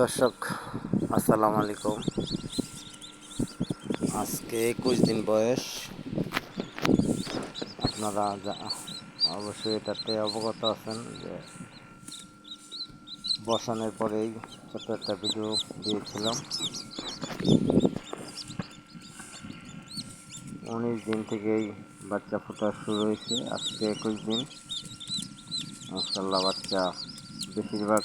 দর্শক আসসালামু আলাইকুম। আজকে 21 দিন বয়স। আপনারা অবশ্যই এটাতে অবগত আছেন যে বসানোর পরেই ছোট্ট একটা ভিডিও দিয়েছিলাম। 19 দিন থেকেই বাচ্চা ফোটা শুরু হয়েছে। আজকে 21 দিন। মাশাআল্লাহ, বাচ্চা বেশিরভাগ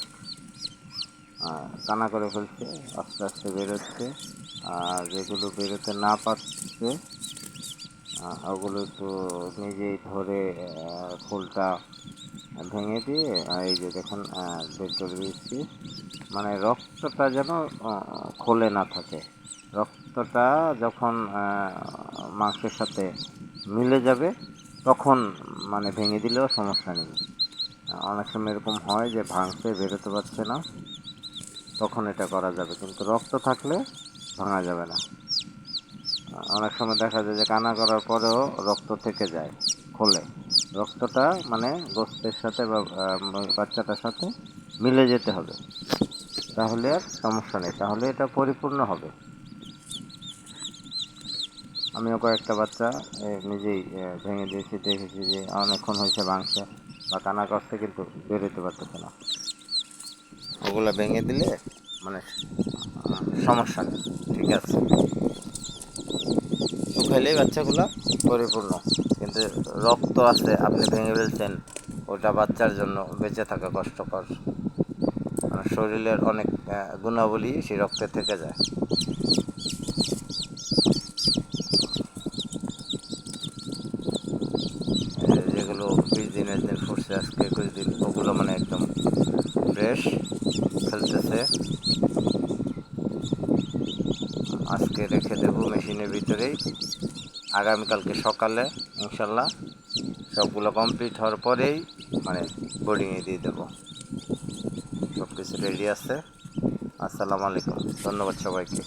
কানা করে ফেলছে, আস্তে আস্তে বেরোচ্ছে। আর যেগুলো বেরোতে না পারছে ওগুলো একটু নিজেই ধরে ফুলটা ভেঙে দিয়ে এই যে দেখেন বের করে দিচ্ছি। মানে রক্তটা যেন খোলে না থাকে। রক্তটা যখন মাংসের সাথে মিলে যাবে তখন মানে ভেঙে দিলেও সমস্যা নেই। অনেক সময় এরকম হয় যে ভাঙছে, বেরোতে পারছে না, তখন এটা করা যাবে, কিন্তু রক্ত থাকলে ভাঙা যাবে না। অনেক সময় দেখা যায় যে কানা করার পরেও রক্ত থেকে যায়, খোলে। রক্তটা মানে গোস্তের সাথে বা বাচ্চাটার সাথে মিলে যেতে হবে, তাহলে আর সমস্যা নেই, তাহলে এটা পরিপূর্ণ হবে। আমিও কয়েকটা বাচ্চা নিজেই ভেঙে দিয়েছি, দেখেছি যে অনেকক্ষণ হয়েছে ভাঙছে বা কানা করছে কিন্তু বেরোতে পারতেছে না। ওগুলো ভেঙে দিলে মানে সমস্যা নেই, ঠিক আছে। শুকাইলেই বাচ্চাগুলো পরিপূর্ণ, কিন্তু রক্ত আছে, আপনি ভেঙে ফেলছেন, ওটা বাচ্চার জন্য বেঁচে থাকা কষ্টকর। মানে শরীরের অনেক গুণাবলী সেই রক্তে থেকে যায়। যেগুলো 20 দিনের দিন ফুটছে, আজকে 21 দিন, ওগুলো মানে একদম ফ্রেশ খেলতেছে। আজকে রেখে দেবো মেশিনের ভিতরেই, আগামীকালকে সকালে ইনশাল্লাহ সবগুলো কমপ্লিট হওয়ার পরেই মানে বোর্ডিংয়ে দিয়ে দেবো। সব কিছু রেডি আছে। আসসালামু আলাইকুম, ধন্যবাদ সবাইকে।